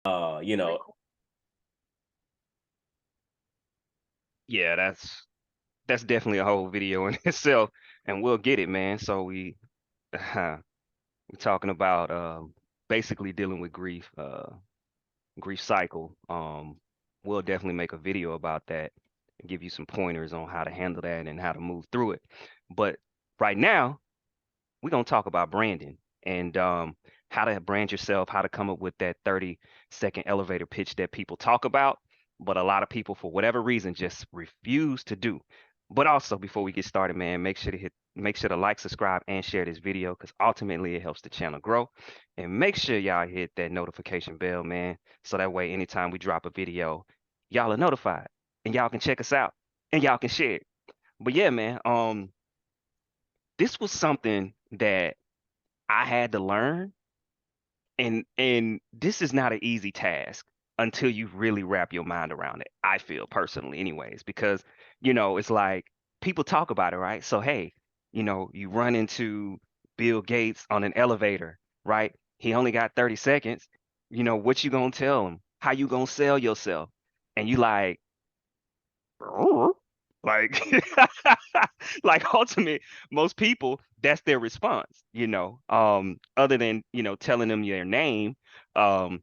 You know, Yeah, that's definitely a whole video in itself, and we'll get it, man. So we're talking about basically dealing with grief, grief cycle. We'll definitely make a video about that and give you some pointers on how to handle that and how to move through it. But right now, we're gonna talk about branding and how to brand yourself, how to come up with that 30-second elevator pitch that people talk about, but a lot of people, for whatever reason, just refuse to do. But also, before we get started, man, make sure to like, subscribe, and share this video because ultimately it helps the channel grow. And make sure y'all hit that notification bell, man, so that way anytime we drop a video, y'all are notified and y'all can check us out and y'all can share it. But yeah, man, this was something that I had to learn, and this is not an easy task until you really wrap your mind around it. I feel personally, anyways, because it's like people talk about it, right? So hey, you run into Bill Gates on an elevator, right? He only got 30 seconds. What you gonna tell him? How you gonna sell yourself? And you like, like, like ultimate, most people, that's their response, other than, telling them their name, um,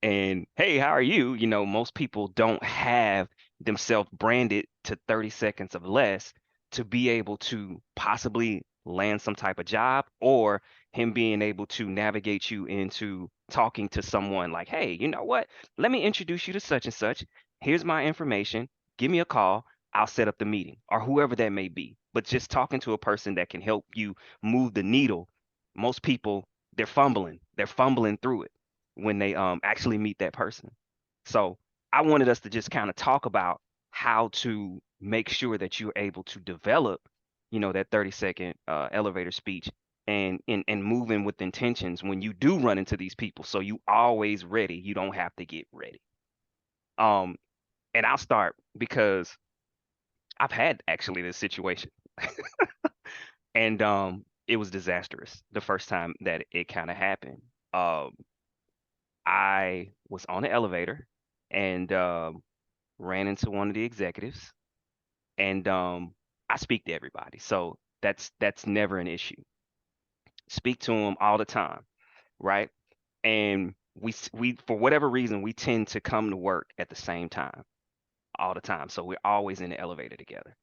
and hey, how are you? Most people don't have themselves branded to 30 seconds of less to be able to possibly land some type of job, or him being able to navigate you into talking to someone like, hey, you know what? Let me introduce you to such and such. Here's my information. Give me a call. I'll set up the meeting, or whoever that may be. But just talking to a person that can help you move the needle, most people, they're fumbling. They're fumbling through it when they actually meet that person. So I wanted us to just kind of talk about how to make sure that you're able to develop, that 30-second elevator speech and moving with intentions when you do run into these people. So you always ready. You don't have to get ready. Um, and I'll start because I've had actually this situation. And it was disastrous the first time that it kind of happened. Um, I was on the elevator and ran into one of the executives, and I speak to everybody, so that's never an issue. Speak to them all the time, right? And we for whatever reason we tend to come to work at the same time all the time, so we're always in the elevator together.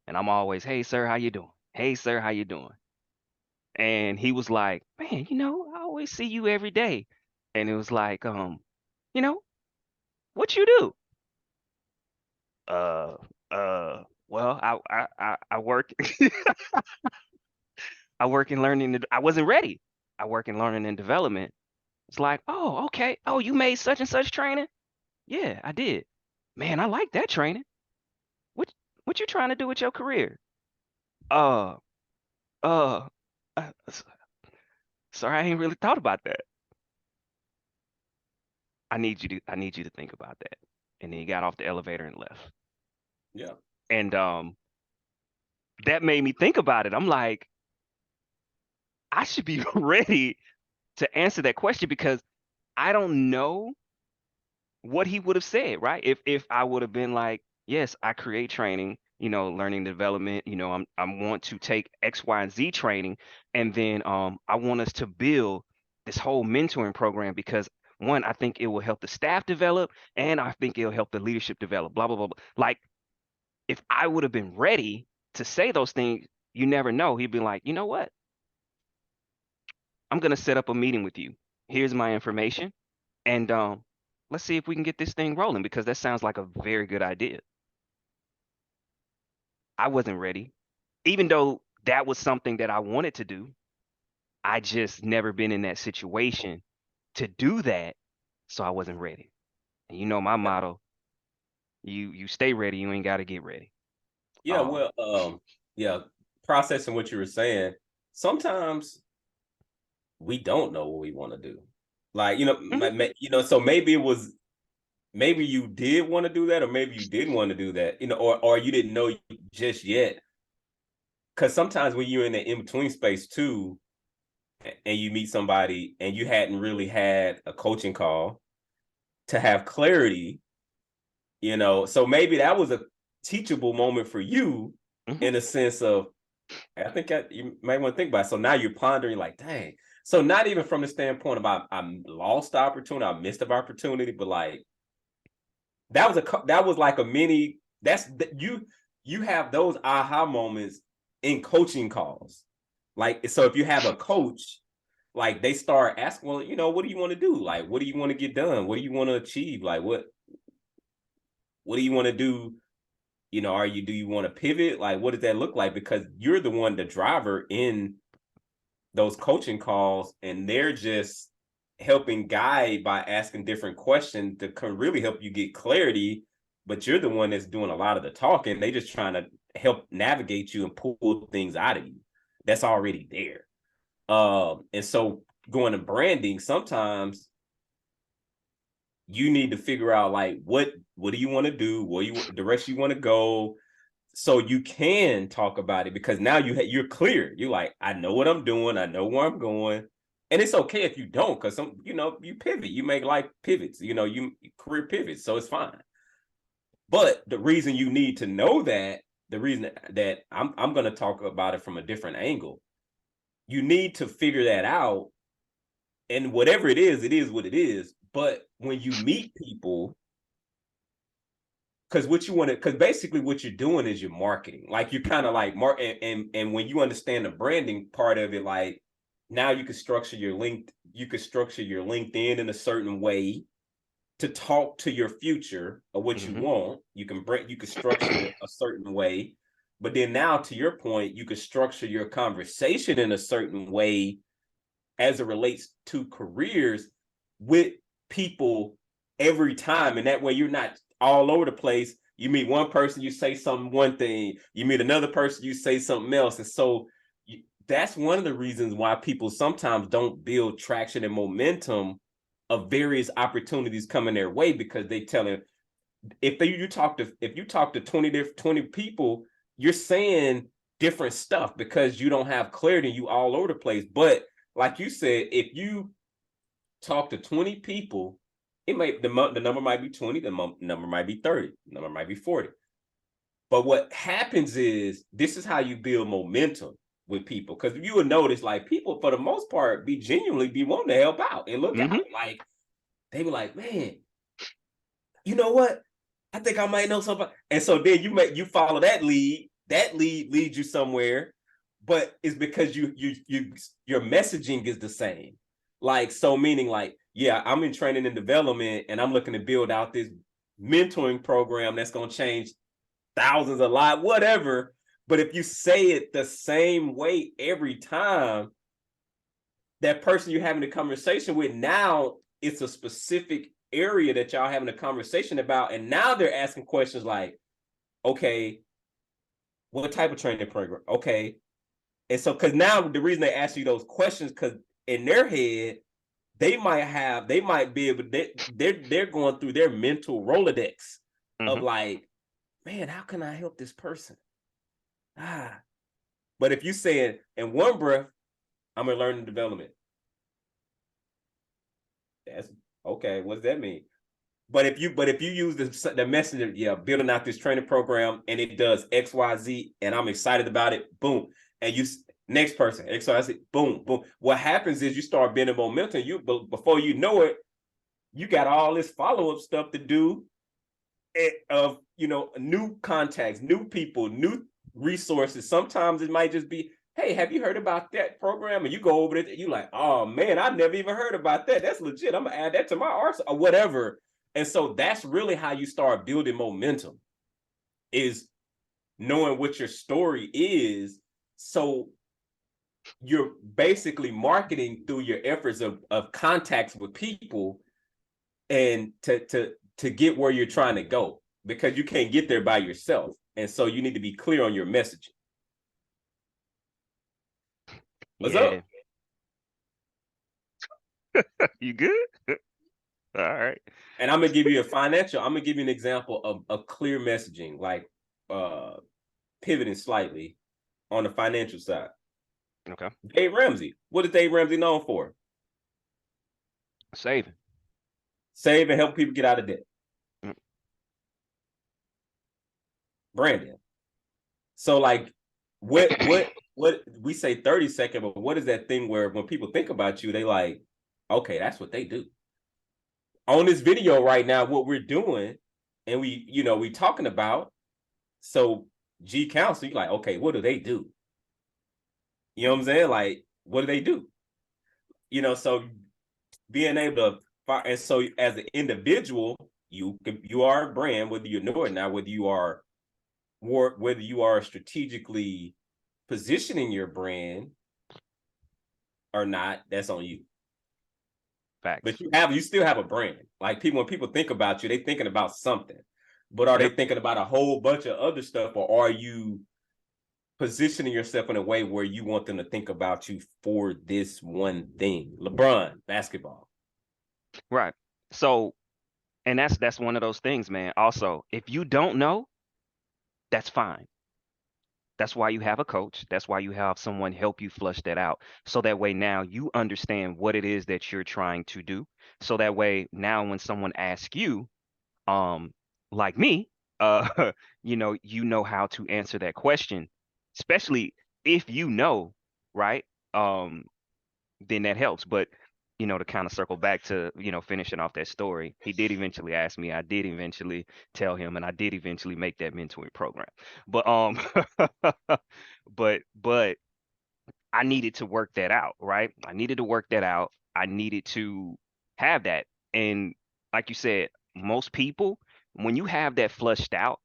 And I'm always, hey sir, how you doing? Hey sir, how you doing? And he was like, man, I always see you every day. And it was like, you know, what you do? Uh, well, I work I work in learning. I wasn't ready. I work in learning and development. It's like, oh, okay. Oh, you made such and such training? Yeah, I did. Man, I like that training. What what you trying to do with your career? Uh, uh, sorry, I ain't really thought about that. I need you to think about that. And then he got off the elevator and left. yeah, And that made me think about it. I'm like, I should be ready to answer that question because I don't know what he would have said, right? If I would have been like, yes, I create training, learning development, I want to take X, Y, and Z training, and then I want us to build this whole mentoring program because one, I think it will help the staff develop, and I think it'll help the leadership develop, blah blah blah. Blah. Like if I would have been ready to say those things, you never know. He'd be like, you know what? I'm gonna set up a meeting with you. Here's my information, and let's see if we can get this thing rolling because that sounds like a very good idea. I wasn't ready, even though that was something that I wanted to do. I just never been in that situation to do that, so I wasn't ready. And my yeah, motto: you stay ready. You ain't got to get ready. yeah. Um, Well, yeah. Processing what you were saying. Sometimes we don't know what we want to do. Like mhm. so maybe it was maybe you did want to do that, or maybe you didn't want to do that. Or you didn't know just yet. Because sometimes when you're in the in between space too, and you meet somebody and you hadn't really had a coaching call, to have clarity, you know. So maybe that was a teachable moment for you in a sense of, I think you might want to think about it. So now you're pondering like, dang. So not even from the standpoint about I lost the opportunity, I missed the opportunity, but like that was like a mini. You have those aha moments in coaching calls. Like, so if you have a coach, like they start asking, well, you know, what do you want to do? Like, what do you want to get done? What do you want to achieve? Like, what do you want to do? You know, do you want to pivot? Like, what does that look like? Because you're the one, the driver in those coaching calls, and they're just helping guide by asking different questions that can really help you get clarity. But you're the one that's doing a lot of the talking. They just trying to help navigate you and pull things out of you that's already there. And so going to branding, sometimes you need to figure out like what do you want to do, what direction you want to go, so you can talk about it, because now you're clear. You're like, I know what I'm doing, I know where I'm going. And it's okay if you don't, because some, you know, you pivot, you make life pivots, you know, you career pivots, so it's fine. But the reason you need to know that, the reason that I'm going to talk about it from a different angle, you need to figure that out. And whatever it is what it is. But when you meet people, because what you want to, because basically what you're doing is you're marketing. Like you're kind of like and when you understand the branding part of it, like now you can structure your LinkedIn in a certain way to talk to your future of what you want. You can structure it a certain way, but then now to your point, you can structure your conversation in a certain way as it relates to careers with people every time. And that way you're not all over the place. You meet one person, you say something, one thing, you meet another person, you say something else. And so that's one of the reasons why people sometimes don't build traction and momentum of various opportunities coming their way, because they tell them, if you talk to 20 people, you're saying different stuff because you don't have clarity, you all over the place. But like you said, if you talk to 20 people, the number might be 20, the number might be 30, the number might be 40. But what happens is, this is how you build momentum with people, because you will notice, like, people for the most part genuinely be wanting to help out and look out. Like, they be like, man, you know what? I think I might know something. And so then you follow that lead. That lead leads you somewhere, but it's because your messaging is the same. Like, so meaning like, yeah, I'm in training and development and I'm looking to build out this mentoring program that's going to change thousands of lives, whatever. But if you say it the same way every time, that person you're having a conversation with, now it's a specific area that y'all having a conversation about. And now they're asking questions like, okay, what type of training program? Okay. And so, because now the reason they ask you those questions, because in their head, they might be able, they're going through their mental Rolodex of like, man, how can I help this person? But if you say it in one breath, I'm in learning development. That's okay. What does that mean? But if you use the message, yeah, building out this training program and it does X, Y, Z, and I'm excited about it, boom. And you next person, X, Y, Z, boom, boom. What happens is you start building momentum. Before you know it, you got all this follow-up stuff to do of, you know, new contacts, new people, new resources. Sometimes it might just be, hey, have you heard about that program? And you go over it, you like, oh man, I've never even heard about that. That's legit. I'm gonna add that to my arsenal or whatever. And so that's really how you start building momentum, is knowing what your story is. So you're basically marketing through your efforts of contacts with people, and to get where you're trying to go, because you can't get there by yourself. And so you need to be clear on your messaging. What's up? You good? All right. And I'm gonna give you an example of clear messaging, like pivoting slightly on the financial side. Okay. Dave Ramsey. What is Dave Ramsey known for? Saving. Save and help people get out of debt. Mm. Branding. So like what we say 30 second, but what is that thing where when people think about you, they like, okay, that's what they do. On this video right now, what we're doing, and we talking about, so G Council, you like, okay, what do they do? You know what I'm saying? Like, what do they do? So being able to find, and so as an individual, you are a brand, whether you know it now, whether you are strategically positioning your brand or not, that's on you. Facts. But you still have a brand. Like when people think about you, they thinking about something. But are they thinking about a whole bunch of other stuff, or are you positioning yourself in a way where you want them to think about you for this one thing? LeBron, basketball. Right. So, and that's one of those things, man. Also, if you don't know, that's fine. That's why you have a coach. That's why you have someone help you flush that out. So that way now you understand what it is that you're trying to do. So that way now when someone asks you, um, like me, you know how to answer that question, especially if you know, right? Um, then that helps. But to kind of circle back to finishing off that story, he did eventually ask me. I did eventually tell him, and I did eventually make that mentoring program. But but I needed to work that out, right? I needed to work that out. I needed to have that, and like you said, most people, when you have that flushed out,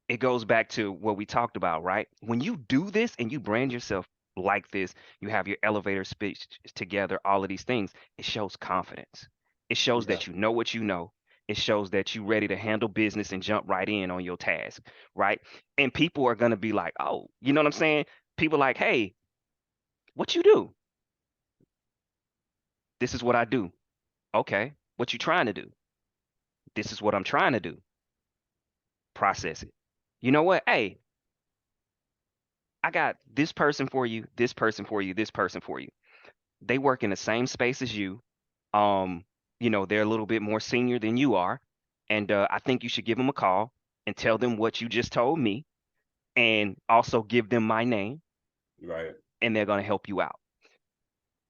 it goes back to what we talked about, right? When you do this and you brand yourself like this, you have your elevator speech together, all of these things, it shows confidence. It shows Yeah. that you know what you know. It shows that you're ready to handle business and jump right in on your task, right? And people are going to be like, oh, you know what I'm saying? People like, hey, what you do? This is what I do. Okay. What you trying to do? This is what I'm trying to do. Process it. You know what? Hey, I got this person for you, this person for you, this person for you. They work in the same space as you. Um, they're a little bit more senior than you are. And I think you should give them a call and tell them what you just told me and also give them my name Right. and they're going to help you out.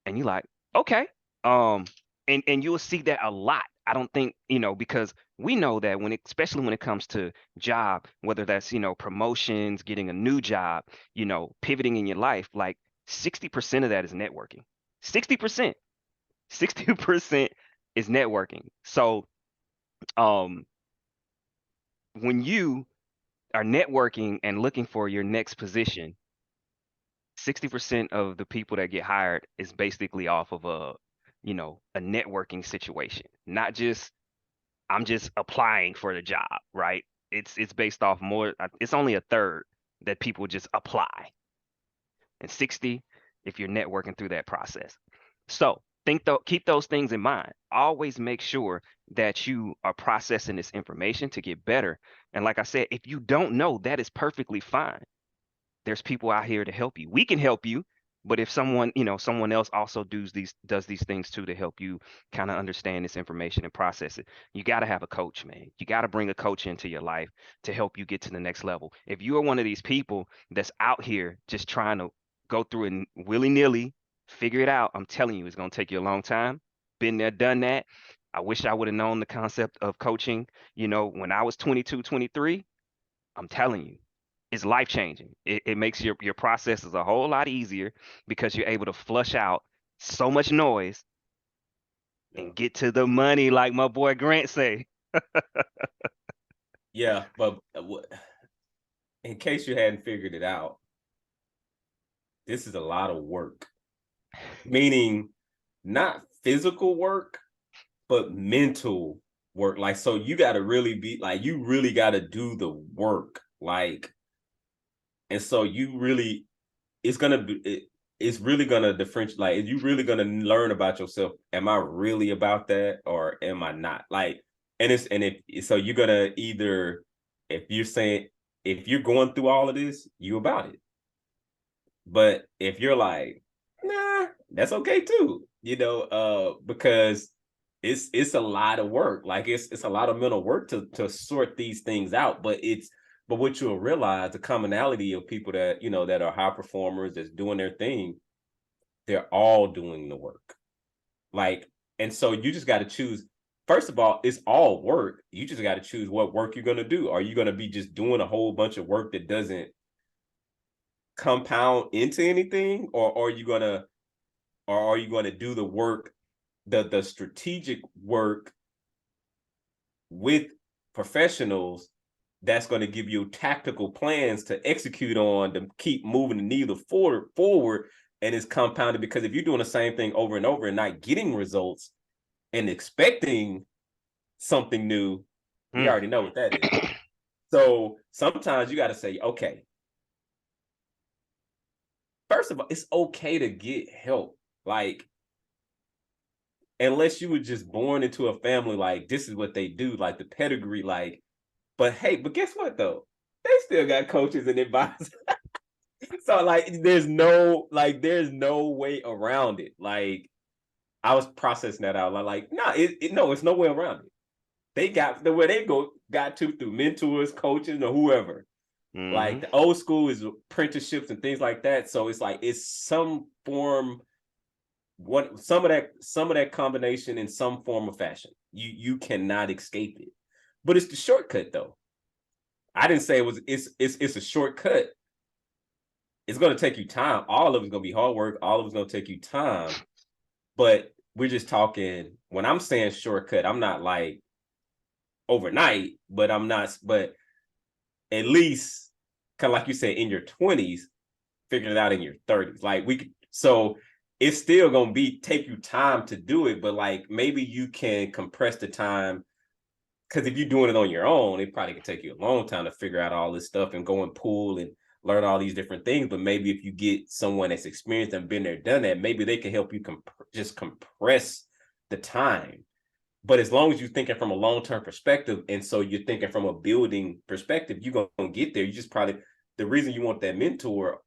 And you're like, okay. Um, and you'll see that a lot. I don't think, because we know that especially when it comes to job, whether that's, promotions, getting a new job, pivoting in your life, like 60% of that is networking. 60%. 60% is networking. So, um, when you are networking and looking for your next position, 60% of the people that get hired is basically off of a networking situation, not just I'm just applying for the job, right? It's based off more. It's only a third that people just apply, and 60 if you're networking through that process. So keep those things in mind. Always make sure that you are processing this information to get better. And like I said, if you don't know, that is perfectly fine. There's people out here to help you. We can help you, but if someone else also does these things too to help you kind of understand this information and process it. You got to have a coach, man. You got to bring a coach into your life to help you get to the next level. If you are one of these people that's out here just trying to go through it willy-nilly, figure it out, I'm telling you, it's going to take you a long time. Been there, done that. I wish I would have known the concept of coaching, when I was 22, 23. I'm telling you, it's life changing. It makes your processes a whole lot easier because you're able to flush out so much noise Yeah. and get to the money, like my boy Grant say. Yeah, but in case you hadn't figured it out, this is a lot of work. Meaning not physical work, but mental work. Like, so you got to really be like, you really got to do the work. Like, and so it's going to it's really going to differentiate. Like, you really going to learn about yourself. Am I really about that or am I not? Like, and if so you're going to either, if you're going through all of this, you about it. But if you're like, nah, that's okay too, because it's a lot of work. Like it's a lot of mental work to sort these things out. But what you'll realize, the commonality of people that that are high performers that's doing their thing, they're all doing the work. Like, and so you just got to choose. First of all, it's all work. You just got to choose what work you're going to do. Are you going to be just doing a whole bunch of work that doesn't compound into anything, or are you going to do the work, the strategic work with professionals that's going to give you tactical plans to execute on to keep moving the needle forward, and it's compounded because if you're doing the same thing over and over and not getting results and expecting something new, we Mm. already know what that is. So sometimes you got to say, okay, first of all, it's okay to get help. Like, unless you were just born into a family like this is what they do, like the pedigree, like, but hey, but guess what though? They still got coaches and advisors. So like there's no way around it. Like I was processing that out. Like, nah, no, it's no way around it. They got the way they got to through mentors, coaches, or whoever. Like Hmm. the old school is apprenticeships and things like that. So it's like it's some form, what some of that combination in some form of fashion. You cannot escape it. But it's the shortcut though. I didn't say it was it's a shortcut. It's gonna take you time. All of it's gonna be hard work, all of it's gonna take you time. But we're just talking when I'm saying shortcut, I'm not like overnight, but I'm not, but at least kind of like you said, in your 20s, figuring it out in your 30s. Like we could, so it's still gonna be take you time to do it, but like maybe you can compress the time, because if you're doing it on your own, it probably could take you a long time to figure out all this stuff and go and pool and learn all these different things. But maybe if you get someone that's experienced and been there, done that, maybe they can help you just compress the time. But as long as you're thinking from a long-term perspective, and so you're thinking from a building perspective, you're gonna get there. You just probably, the reason you want that mentor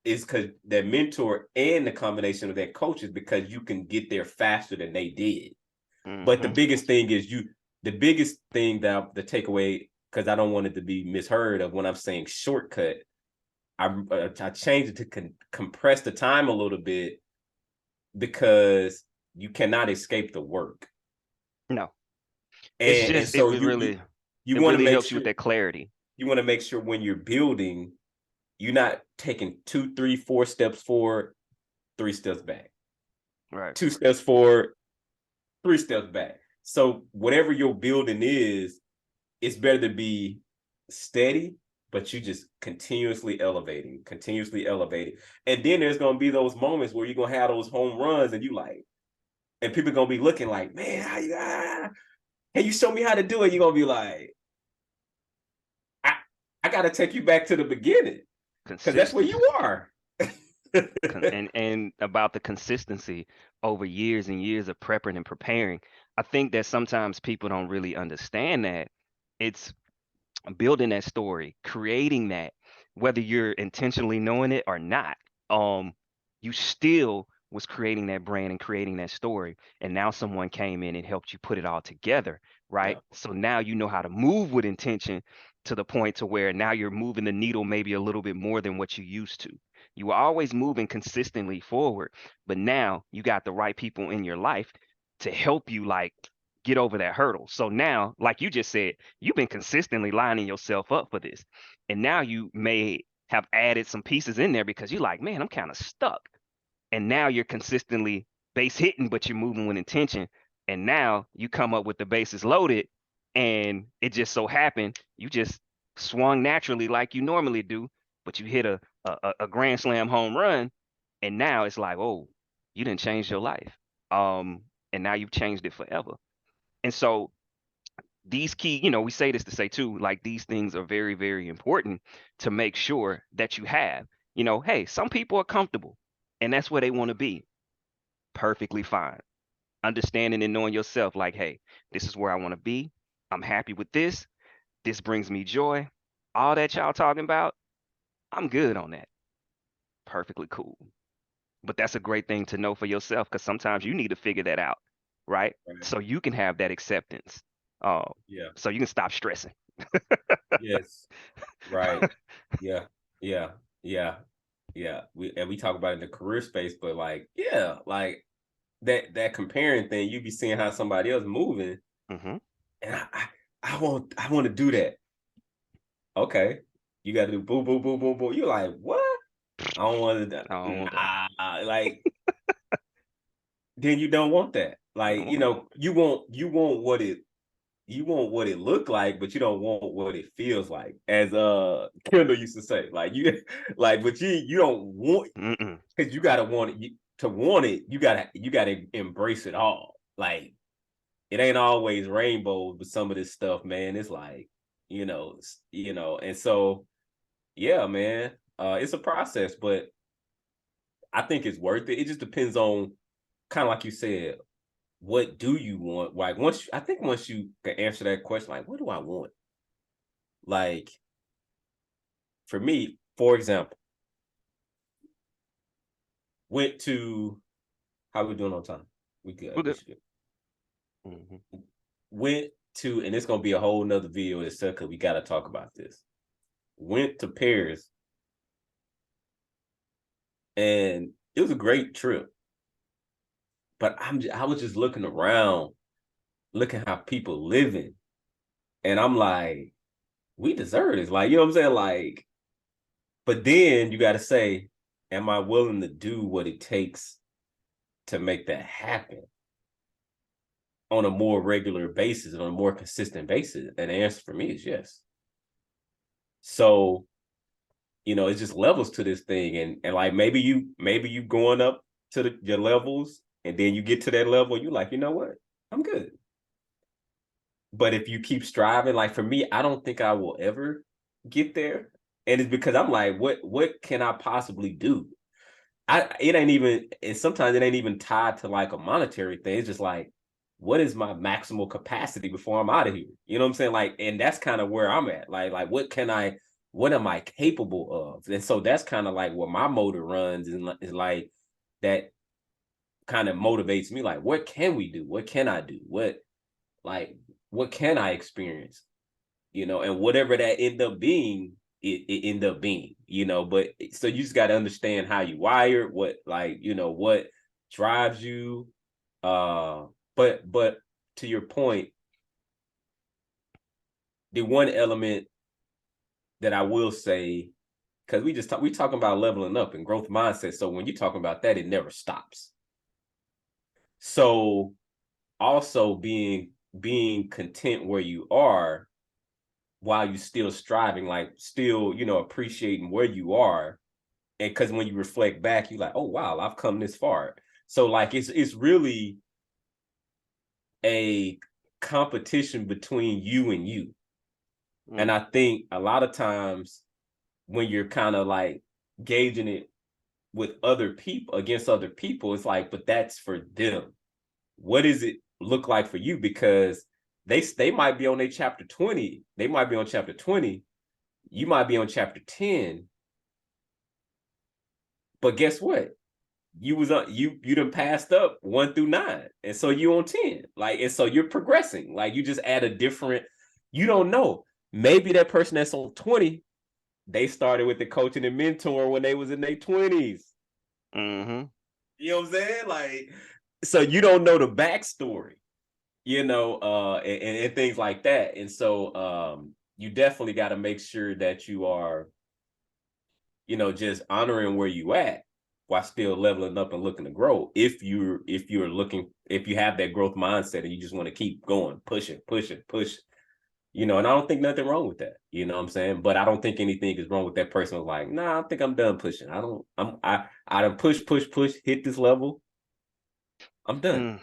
is because that mentor and the combination of that coach is because you can get there faster than they did. But Hmm. the biggest thing that the takeaway, because I don't want it to be misheard of when I'm saying shortcut, I changed it to compress the time a little bit because you cannot escape the work, No, it's and just it so would really you it want to really make helps you sure with that clarity. when you're building, you're not taking 2, 3, 4 steps forward, 3 steps back, Right. 2 steps forward, 3 steps back. So whatever your building is, it's better to be steady, but you just continuously elevating. And then there's gonna be those moments where you're gonna have those home runs and you like, and people gonna be looking like, man, can you show me how to do it? You're gonna be like, I I gotta take you back to the beginning because that's where you Consistency. are. And about the consistency over years and years of prepping and preparing. I think that sometimes people don't really understand that. It's building that story, creating that, whether you're intentionally knowing it or not. You still was creating that brand and creating that story, and now someone came in and helped you put it all together, right? Yeah. So now you know how to move with intention to the point to where now you're moving the needle maybe a little bit more than what you used to. You were always moving consistently forward, but now you got the right people in your life to help you like get over that hurdle. So now, like you just said, you've been consistently lining yourself up for this. And now you may have added some pieces in there because you're like, man, I'm kind of stuck. And now you're consistently base hitting, but you're moving with intention. And now you come up with the bases loaded, and it just so happened you just swung naturally like you normally do, but you hit a grand slam home run, and now it's like, oh, you didn't change your life. Um, and now you've changed it forever. And so these key, we say this to say too, like these things are very, very important to make sure that you have. Hey, some people are comfortable and that's where they want to be. Perfectly fine. Understanding and knowing yourself, like, hey, this is where I want to be. I'm happy with this. This brings me joy. All that y'all talking about, I'm good on that. Perfectly cool. But that's a great thing to know for yourself because sometimes you need to figure that out. right? Right. So you can have that acceptance. Uh, Yeah. so you can stop stressing. Yes. Right. Yeah. Yeah. Yeah. Yeah. We talk about it in the career space, but like, yeah, like that comparing thing, you be seeing how somebody else moving, Hmm. and I want to do that. Okay. You gotta do boo boo boo boo boo. You're like, what? I don't want to. I don't want that. Nah, like then you don't want that. I Like don't want that. you want what it look like, but you don't want what it feels like. As Kendall used to say, like you like, but you don't want Mm-mm. because you gotta want it to want it. You gotta embrace it all. Like it ain't always rainbows, but some of this stuff, man, it's like and so yeah, man, it's a process, but I think it's worth it. It just depends on kind of like you said, what do you want? Like I think once you can answer that question, like, what do I want? Like for me, for example, went to how we doing on time? We good. We're We good. should good. Hmm. Went to, and it's gonna be a whole nother video itself because we gotta talk about this. Went to Paris, and it was a great trip. But I was just looking around, looking how people living, and I'm like, we deserve this. Like, you know what I'm saying? Like, but then you got to say, am I willing to do what it takes to make that happen on a more regular basis, on a more consistent basis? And the answer for me is yes. So, it's just levels to this thing. And like maybe you going up to your levels and then you get to that level, you like, you know what? I'm good. But if you keep striving, like for me, I don't think I will ever get there. And it's because I'm like, what can I possibly do? It ain't even, and sometimes it ain't even tied to like a monetary thing. It's just like, what is my maximal capacity before I'm out of here? You know what I'm saying? Like, and that's kind of where I'm at. Like what am I capable of? And so that's kind of like what my motor runs is like that kind of motivates me. Like, what can we do? What can I do? Like, what can I experience? And whatever that end up being, it end up being, but so you just got to understand how you wired, what like, what drives you. Uh, but to your point, the one element that I will say, because we talking about leveling up and growth mindset. So when you're talking about that, it never stops. So also being content where you are while you still striving, like still, appreciating where you are. And because when you reflect back, you're like, oh wow, I've come this far. So like it's really a competition between you and you. And Mm. I think a lot of times when you're kind of like gauging it with other people against other people, it's like, but that's for them. What does it look like for you? Because they might be on their chapter 20, they might be on chapter 20, you might be on chapter 10, but guess what? You was on you done passed up 1 through 9. And so you on 10. Like, and so you're progressing. Like you just add a different, you don't know. Maybe that person that's on 20, they started with the coaching and mentor when they was in their 20s. Mm-hmm. You know what I'm saying? Like, so you don't know the backstory, and things like that. And so you definitely got to make sure that you are, just honoring where you at while still leveling up and looking to grow. If you have that growth mindset and you just want to keep going, push, and I don't think nothing wrong with that. You know what I'm saying? But I don't think anything is wrong with that person who's like, nah, I think I'm done pushing. I done push, hit this level. I'm done. Mm.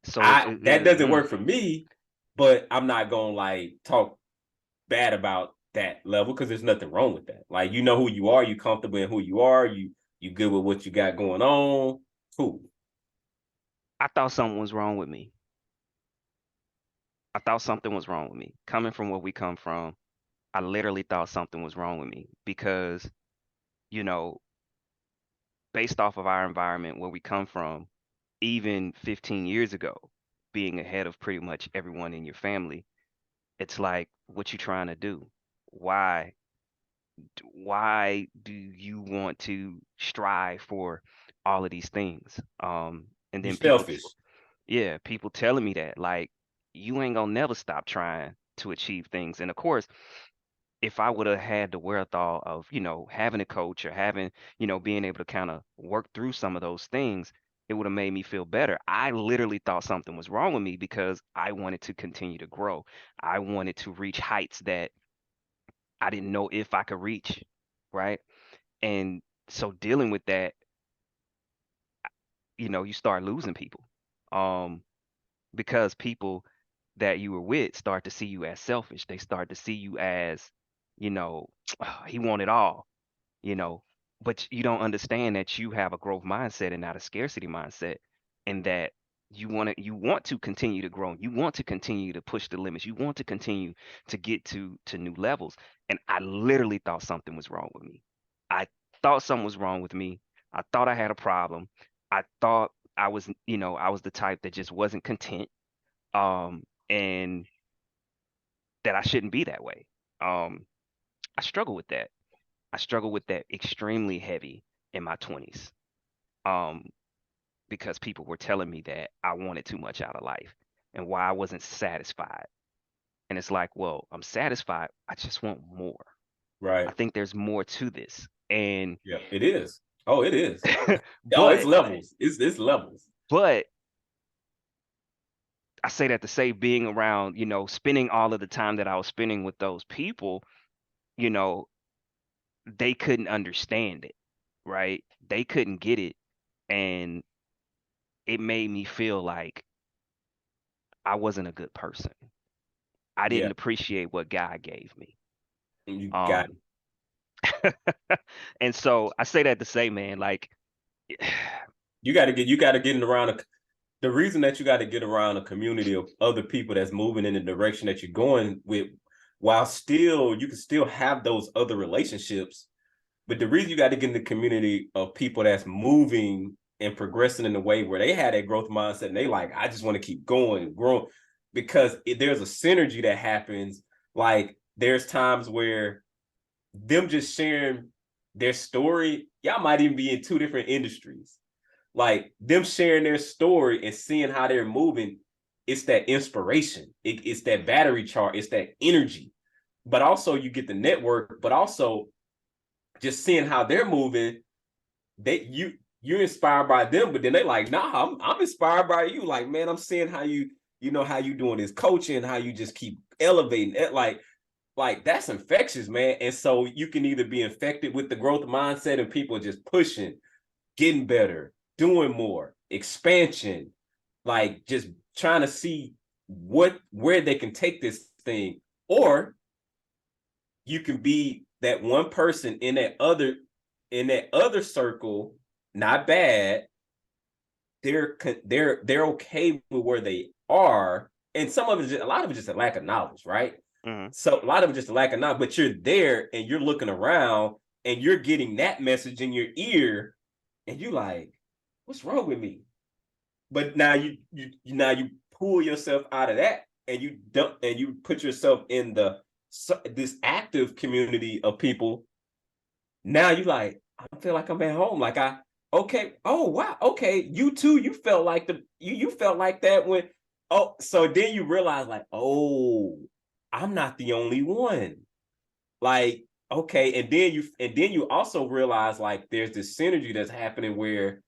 So I that doesn't work for me, but I'm not gonna like talk bad about that level because there's nothing wrong with that. Like you know who you are, you comfortable in who you are, you good with what you got going on. Cool. I thought something was wrong with me. I thought something was wrong with me. Coming from where we come from, I literally thought something was wrong with me because, you know, based off of our environment where we come from, even 15 years ago. being ahead of pretty much everyone in your family, it's like, what you trying to do? Why why do you want to strive for all of these things? And You then selfish. yeah, people telling me that, like, you ain't gonna never stop trying to achieve things. And of course, if I would have had the wherewithal of, having a coach or having, being able to kind of work through some of those things, it would have made me feel better. I literally thought something was wrong with me because I wanted to continue to grow. I wanted to reach heights that I didn't know if I could reach, right? And so dealing with that, you start losing people. Um, because people that you were with start to see you as selfish. They start to see you as, you know, he want it all, you know, but you don't understand that you have a growth mindset and not a scarcity mindset, and that you want to continue to grow. You want to continue to push the limits. You want to continue to get to new levels. And I literally thought something was wrong with me. I thought something was wrong with me. I thought I had a problem. I thought I was the type that just wasn't content, and that I shouldn't be that way. Um, I struggle with that. I struggle with that extremely heavy in my 20s, um, because people were telling me that I wanted too much out of life and why I wasn't satisfied. And it's like, well, I'm satisfied. I just want more. I Right. think there's more to this. And Yeah, it is. Oh, it is. Oh, it's but levels. It's levels. but I say that to say, being around, spending all of the time that I was spending with those people, you know, they couldn't understand it, right? They couldn't get it. And it made me feel like I wasn't a good person. I Yeah, didn't appreciate what God gave me. you got it. Um, and so I say that to say, man, like, You got to get around the reason that you got to get around a community of other people that's moving in the direction that you're going with, while still you can still have those other relationships. But the reason you got to get in the community of people that's moving and progressing in a way where they had that growth mindset and they like, I just want to keep going, growing, because there's a synergy that happens. Like there's times where them just sharing their story, y'all might even be in two different industries. Like them sharing their story and seeing how they're moving, it's that inspiration. It's that battery charge. It's that energy. But also you get the network, but also just seeing how they're moving, you're inspired by them, but then they like, nah, I'm inspired by you. Like, man, I'm seeing how how you doing this coaching, how you just keep elevating it. Like that's infectious, man. And so you can either be infected with the growth mindset and people just pushing, getting better, doing more, expansion, like just trying to see where they can take this thing, or you can be that one person in that other circle, not bad. They're okay with where they are, and some of it, a lot of it, just a lack of knowledge, right? mhm. So a lot of it just a lack of knowledge. But you're there and you're looking around and you're getting that message in your ear, and you like, what's wrong with me? But now you pull yourself out of that and you dump and you put yourself in this active community of people. Now you like, I feel like I'm at home. Like okay, oh wow, okay, you too. You felt like you felt like that when, oh, so then you realize like, oh, I'm not the only one. Like, okay, and then you also realize like there's this synergy that's happening where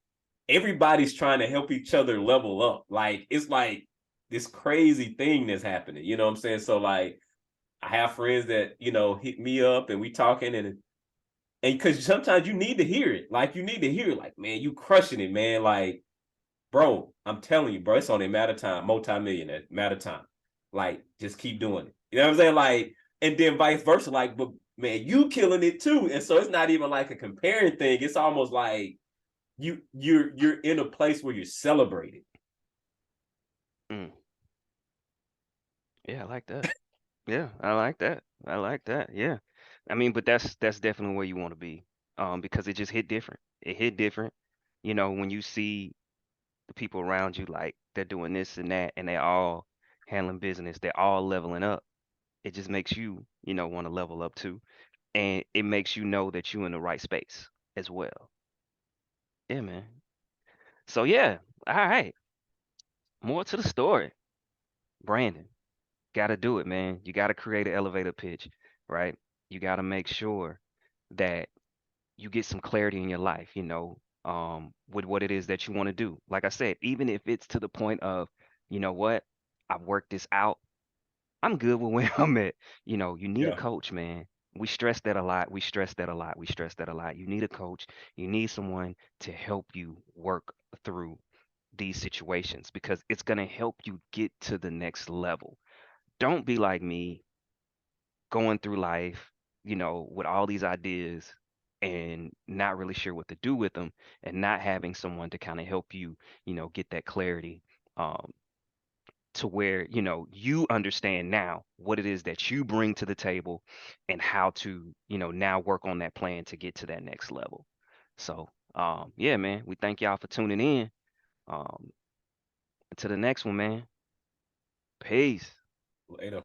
everybody's trying to help each other level up. Like it's like this crazy thing that's happening. You know what I'm saying? So like I have friends that, hit me up and we talking, and because sometimes you need to hear it. Like you need to hear it, like, man, you crushing it, man. Like, bro, I'm telling you, bro, it's only a matter of time, multi-millionaire, matter of time. Like, just keep doing it. You know what I'm saying? Like, and then vice versa, like, but man, you killing it too. And so it's not even like a comparing thing. It's almost like you're in a place where you're celebrated. Mm. Yeah, I like that. Yeah, I like that. I like that. Yeah. I mean, but that's definitely where you want to be. Because it just hit different. It hit different. When you see the people around you, like they're doing this and that, and they're all handling business, they're all leveling up. It just makes you, want to level up too. And it makes you know that you're in the right space as well. Yeah, man. So yeah, all right. More to the story. Brandon, gotta do it, man. You gotta create an elevator pitch, right? You gotta make sure that you get some clarity in your life, with what it is that you want to do. Like I said, even if it's to the point of, you know what, I've worked this out. I'm good with where I'm at. You need a Yeah. coach, man. We stress that a lot. We stress that a lot. We stress that a lot. You need a coach. You need someone to help you work through these situations because it's going to help you get to the next level. Don't be like me going through life, with all these ideas and not really sure what to do with them and not having someone to kind of help you, get that clarity. Um, to where you understand now what it is that you bring to the table and how to now work on that plan to get to that next level. So yeah, man, we thank y'all for tuning in. um to the next one, man. Peace. Later.